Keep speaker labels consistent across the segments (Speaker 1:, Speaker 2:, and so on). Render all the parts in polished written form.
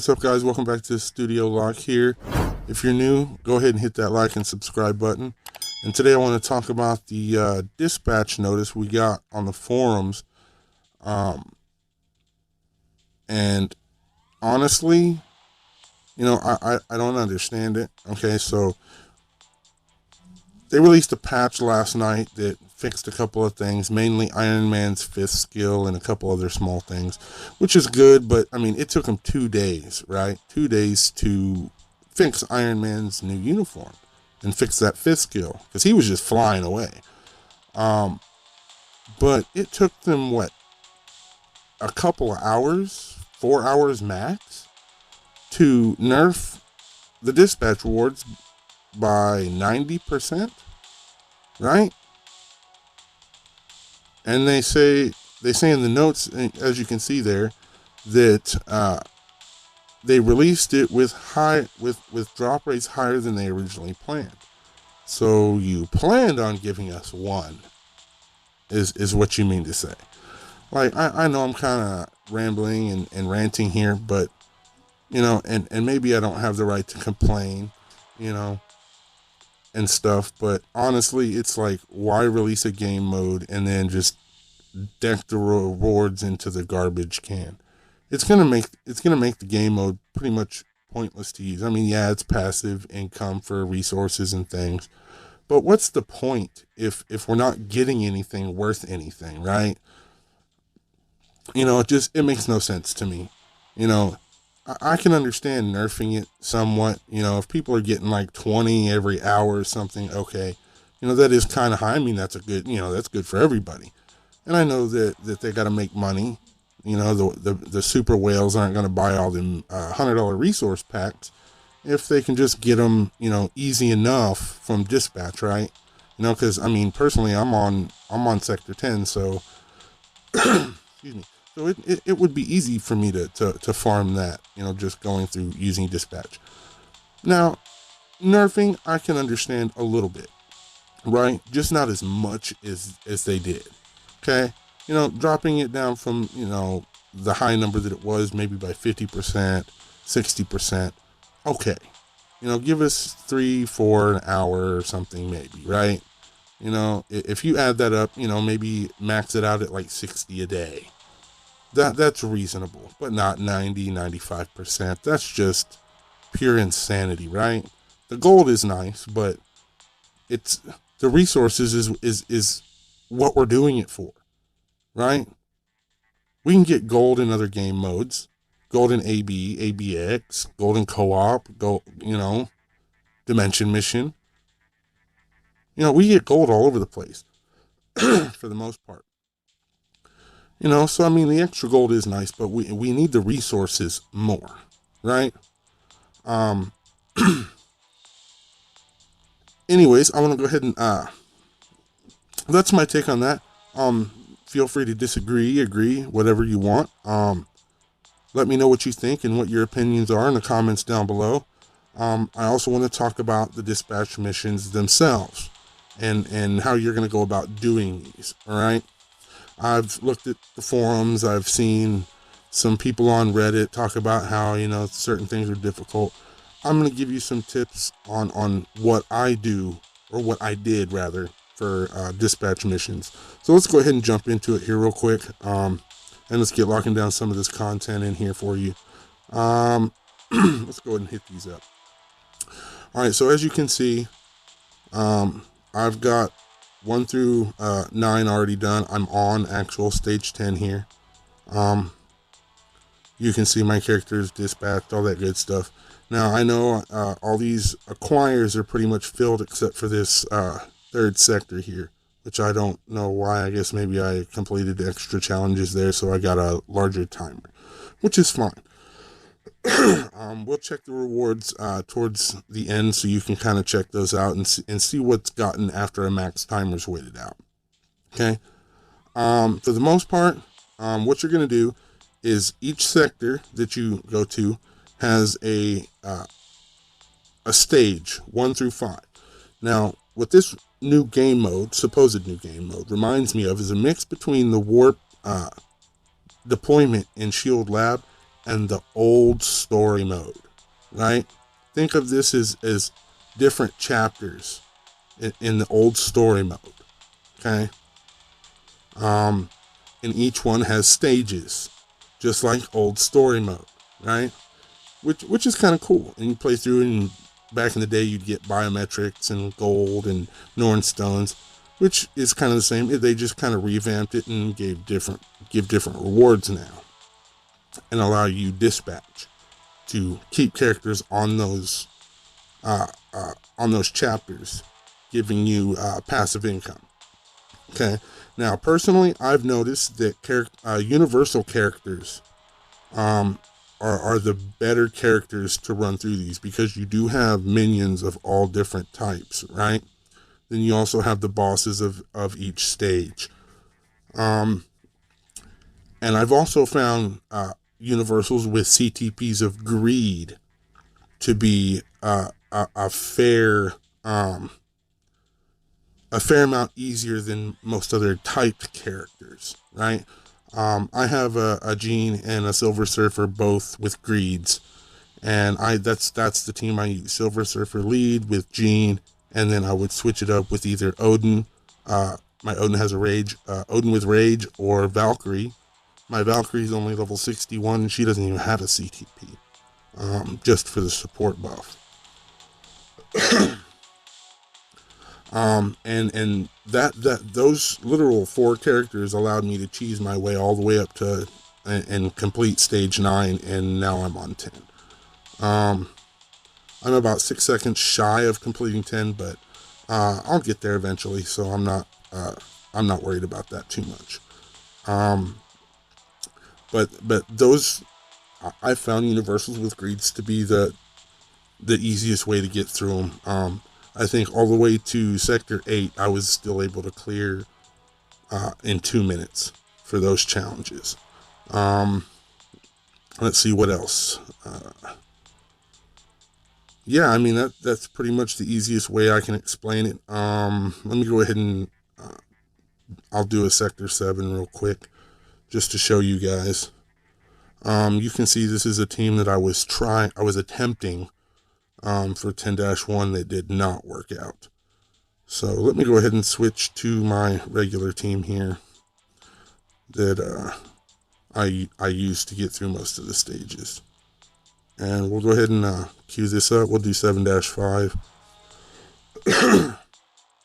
Speaker 1: what's up, guys? Welcome back to Studio Lock here. If you're new, go ahead and hit that like and subscribe button. And today I want to talk about the dispatch notice we got on the forums. And honestly, I don't understand it. Okay, so they released a patch last night that fixed a couple of things, mainly Iron Man's 5th skill and a couple other small things, which is good, but I mean, it took them 2 days, right? 2 days to fix Iron Man's new uniform and fix that 5th skill, because he was just flying away. But it took them, what, a couple of hours, 4 hours max, to nerf the dispatch rewards by 90%, right? And they say in the notes, as you can see there, that they released it with drop rates higher than they originally planned. So you planned on giving us one, is what you mean to say. Like, I know I'm kind of rambling and ranting here, but and maybe I don't have the right to complain, and stuff, but honestly, it's like, why release a game mode and then just deck the rewards into the garbage can? It's gonna make the game mode pretty much pointless to use. I mean, yeah, it's passive income for resources and things, but what's the point if we're not getting anything worth anything, right? It makes no sense to me. I can understand nerfing it somewhat. If people are getting like 20 every hour or something, okay, that is kind of high. I mean, that's that's good for everybody. And I know that they got to make money. The super whales aren't going to buy all them $100 resource packs if they can just get them, easy enough from dispatch, right? Because I mean, personally, I'm on sector 10, so excuse me. So it would be easy for me to farm that, just going through using dispatch. Now, nerfing, I can understand a little bit, right? Just not as much as they did, okay? Dropping it down from, the high number that it was, maybe by 50%, 60%, okay. Give us 3-4 an hour or something maybe, right? If you add that up, maybe max it out at like 60 a day. That's reasonable, but not 90-95%. That's just pure insanity, right? The gold is nice, but it's the resources is what we're doing it for, right? We can get gold in other game modes, gold in AB, ABX, gold in co-op, dimension mission. We get gold all over the place for the most part. So I mean, the extra gold is nice, but we need the resources more, right? Anyways, I want to go ahead and that's my take on that. Feel free to disagree, agree, whatever you want. Let me know what you think and what your opinions are in the comments down below. I also want to talk about the dispatch missions themselves and how you're going to go about doing these, all right? I've looked at the forums. I've seen some people on Reddit talk about how, certain things are difficult. I'm going to give you some tips on what I do, or what I did rather, for dispatch missions. So let's go ahead and jump into it here real quick. And let's get locking down some of this content in here for you. Let's go ahead and hit these up. All right. So as you can see, I've got 1 through 9 already done. I'm on actual stage 10 here. You can see my characters dispatched, all that good stuff. Now, I know all these acquires are pretty much filled except for this 3rd sector here, which I don't know why. I guess maybe I completed extra challenges there, so I got a larger timer, which is fine. We'll check the rewards towards the end, so you can kind of check those out and see what's gotten after a max timer's waited out. Okay. For the most part, what you're going to do is each sector that you go to has a stage 1 through 5. Now, what this new game mode, supposed new game mode, reminds me of is a mix between the warp deployment in Shield Lab and the old story mode, right? Think of this as different chapters in the old story mode, okay? And each one has stages, just like old story mode, right? Which is kind of cool. And you play through, and back in the day, you'd get biometrics and gold and Norn stones, which is kind of the same. They just kind of revamped it and give different rewards now, and allow you dispatch to keep characters on those chapters, giving you passive income. Okay. Now, personally, I've noticed that universal characters are the better characters to run through these, because you do have minions of all different types, right? Then you also have the bosses of each stage. And I've also found universals with CTPs of greed to be a fair amount easier than most other typed characters, right? I have a Gene and a Silver Surfer, both with greeds, and that's the team I use. Silver Surfer lead with Gene, and then I would switch it up with either Odin. My Odin has a rage, Odin with rage, or Valkyrie. My Valkyrie is only level 61, and she doesn't even have a CTP, just for the support buff. And those literal 4 characters allowed me to cheese my way all the way up to and complete stage 9, and now I'm on 10. I'm about 6 seconds shy of completing 10, but I'll get there eventually, so I'm not worried about that too much. But those, I found universals with greeds to be the easiest way to get through them. I think all the way to Sector 8, I was still able to clear in 2 minutes for those challenges. Let's see what else. Yeah, I mean, that's pretty much the easiest way I can explain it. Let me go ahead and I'll do a Sector 7 real quick, just to show you guys. You can see this is a team that I was attempting for 10-1 that did not work out. So let me go ahead and switch to my regular team here that I used to get through most of the stages. And we'll go ahead and queue this up. We'll do 7-5.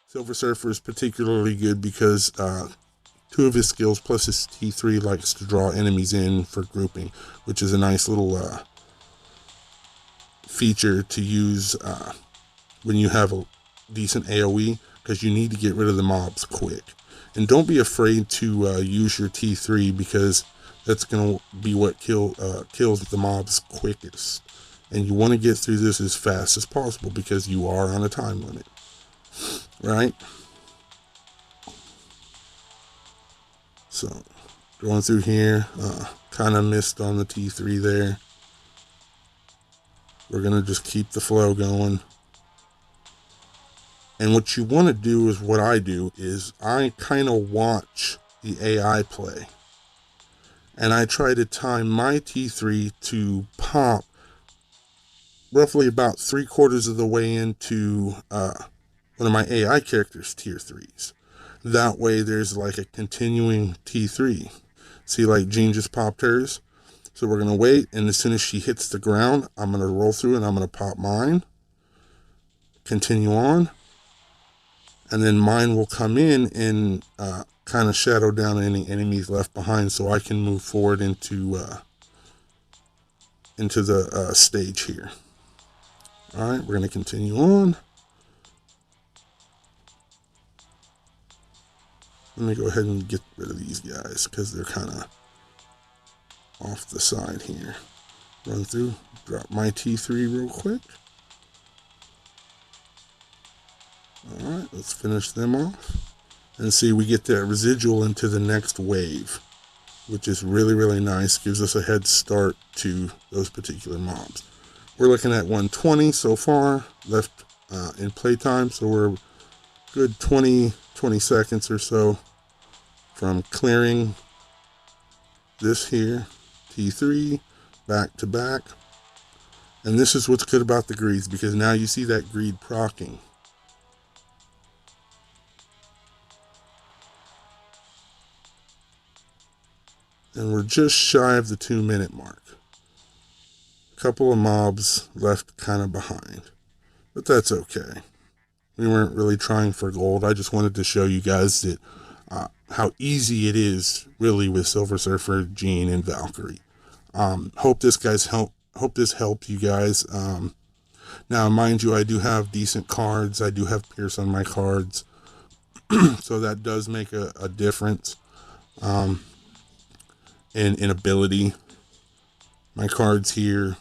Speaker 1: Silver Surfer is particularly good because 2 of his skills plus his T3 likes to draw enemies in for grouping, which is a nice little feature to use when you have a decent AoE, because you need to get rid of the mobs quick. And don't be afraid to use your T3, because that's going to be what kills the mobs quickest. And you want to get through this as fast as possible, because you are on a time limit, right? So going through here, kind of missed on the T3 there. We're going to just keep the flow going. And what you want to do is what I do is I kind of watch the AI play. And I try to time my T3 to pop roughly about 3/4 of the way into one of my AI characters' tier 3s. That way there's like a continuing T3. See, like Jean just popped hers. So we're going to wait, and as soon as she hits the ground, I'm going to roll through and I'm going to pop mine. Continue on. And then mine will come in and kind of shadow down any enemies left behind, so I can move forward into the stage here. All right, we're going to continue on. Let me go ahead and get rid of these guys, because they're kind of off the side here. Run through, drop my T3 real quick. Alright, let's finish them off. And see, we get that residual into the next wave, which is really, really nice. Gives us a head start to those particular mobs. We're looking at 120 so far left in playtime, so we're good 20 seconds or so from clearing this here, T3, back to back. And this is what's good about the greeds, because now you see that greed proccing. And we're just shy of the 2-minute mark. A couple of mobs left kind of behind, but that's okay. We weren't really trying for gold. I just wanted to show you guys that how easy it is really with Silver Surfer, Jean, and Valkyrie. Hope this helped you guys. Now, mind you, I do have decent cards. I do have Pierce on my cards, so that does make a difference in ability. My cards here,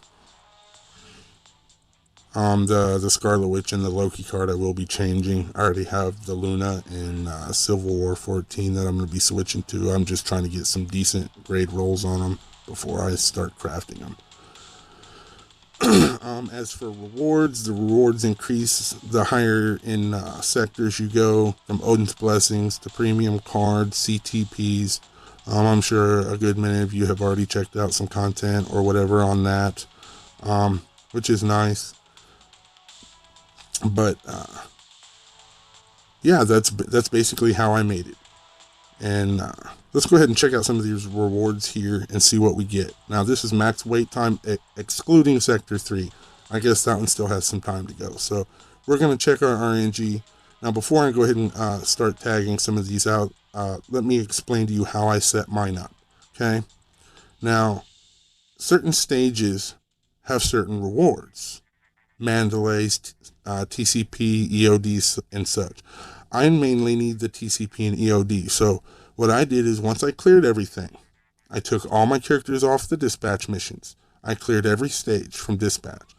Speaker 1: the Scarlet Witch and the Loki card I will be changing. I already have the Luna and Civil War 14 that I'm going to be switching to. I'm just trying to get some decent grade rolls on them before I start crafting them. As for rewards, the rewards increase the higher in sectors you go, from Odin's Blessings to premium cards, CTPs. I'm sure a good many of you have already checked out some content or whatever on that, which is nice. But yeah, that's basically how I made it. And let's go ahead and check out some of these rewards here and see what we get. Now, this is max wait time excluding Sector 3. I guess that one still has some time to go. So we're going to check our RNG. Now, before I go ahead and start tagging some of these out, let me explain to you how I set mine up. Okay? Now, certain stages have certain rewards. Mandalays, TCP, EODs, and such. I mainly need the TCP and EOD. So what I did is, once I cleared everything, I took all my characters off the dispatch missions. I cleared every stage from dispatch.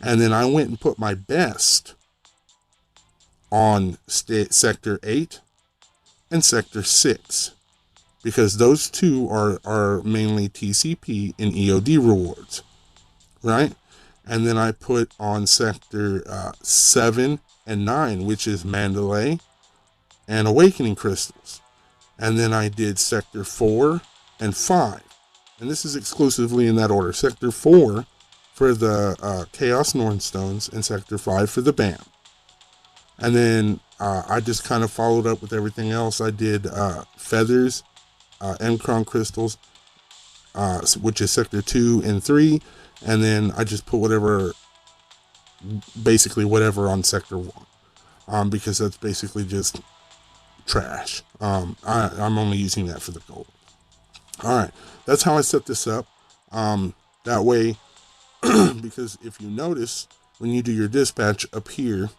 Speaker 1: And then I went and put my best on Sector 8 and Sector 6. Because those two are mainly TCP and EOD rewards. Right? And then I put on Sector 7 and 9, which is Mandalay and Awakening Crystals. And then I did Sector 4 and 5. And this is exclusively in that order. Sector 4 for the Chaos Nornstones, and Sector 5 for the BAM. And then I just kind of followed up with everything else. I did Feathers, Mcron Crystals, which is Sector 2 and 3. And then I just put basically whatever on Sector 1. Because that's basically just trash. I'm only using that for the gold. Alright, that's how I set this up. That way, because if you notice, when you do your dispatch up here,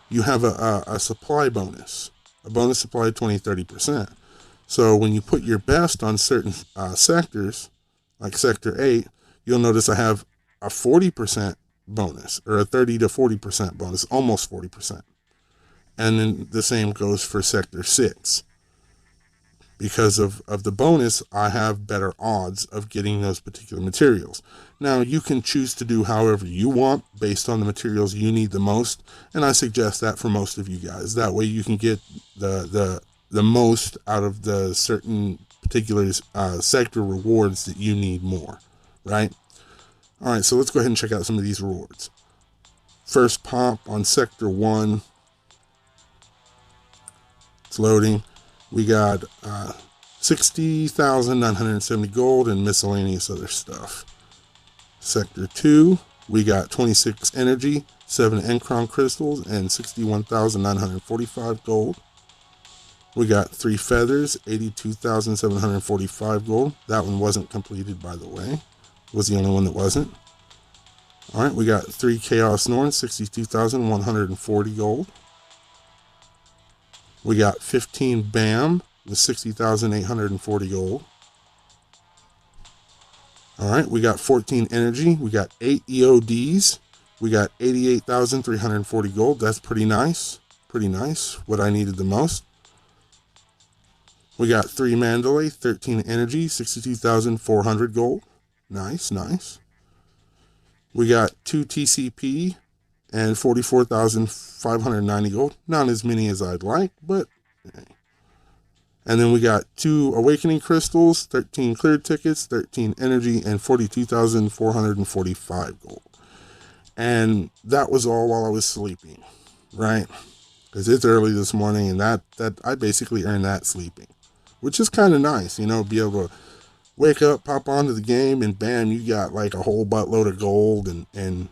Speaker 1: you have a supply bonus. A bonus supply of 20-30%. So when you put your best on certain sectors, like Sector 8, you'll notice I have a 40% bonus, or a 30 to 40% bonus, almost 40%. And then the same goes for Sector 6. Because of the bonus, I have better odds of getting those particular materials. Now, you can choose to do however you want based on the materials you need the most, and I suggest that for most of you guys. That way you can get the most out of the certain particular sector rewards that you need more, right? All right, so let's go ahead and check out some of these rewards. First pop on Sector 1. It's loading. We got 60,970 gold and miscellaneous other stuff. Sector 2, we got 26 energy, 7 Encron crystals, and 61,945 gold. We got 3 feathers, 82,745 gold. That one wasn't completed, by the way. Was the only one that wasn't. All right, we got 3 Chaos Norns, 62,140 gold. We got 15 BAM with 60,840 gold. All right, we got 14 energy. We got 8 EODs. We got 88,340 gold. That's pretty nice. Pretty nice. What I needed the most. We got 3 Mandalay, 13 energy, 62,400 gold. Nice, nice. We got 2 TCP and 44,590 gold. Not as many as I'd like, but hey. And then we got 2 awakening crystals, 13 cleared tickets, 13 energy, and 42,445 gold. And that was all while I was sleeping, right? Because it's early this morning, and that I basically earned that sleeping, which is kind of nice, you know, be able to wake up, pop onto the game, and bam, you got like a whole buttload of gold and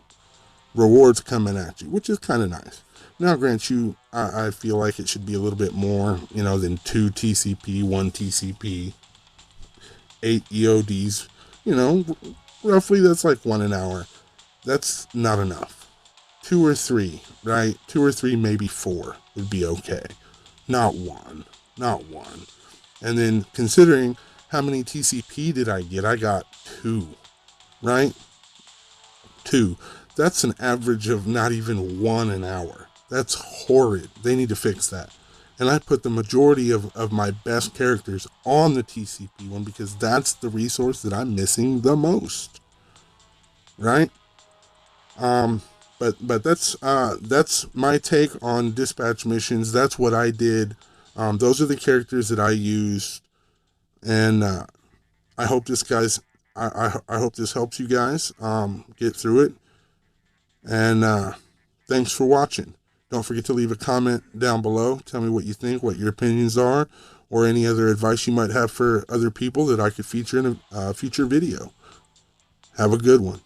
Speaker 1: rewards coming at you, which is kind of nice. Now, grant you, I feel like it should be a little bit more, you know, than 2 TCP, 1 TCP, 8 EODs. You know, roughly that's like 1 an hour. That's not enough. 2 or 3, right? 2 or 3, maybe 4 would be okay. Not 1. Not 1. And then considering how many TCP did I get? I got 2, right? 2. That's an average of not even 1 an hour. That's horrid. They need to fix that. And I put the majority of my best characters on the TCP one because that's the resource that I'm missing the most. Right? But that's my take on dispatch missions. That's what I did. Those are the characters that I used. And I hope this I hope this helps you guys get through it. And thanks for watching. Don't forget to leave a comment down below. Tell me what you think, what your opinions are, or any other advice you might have for other people that I could feature in a future video. Have a good one.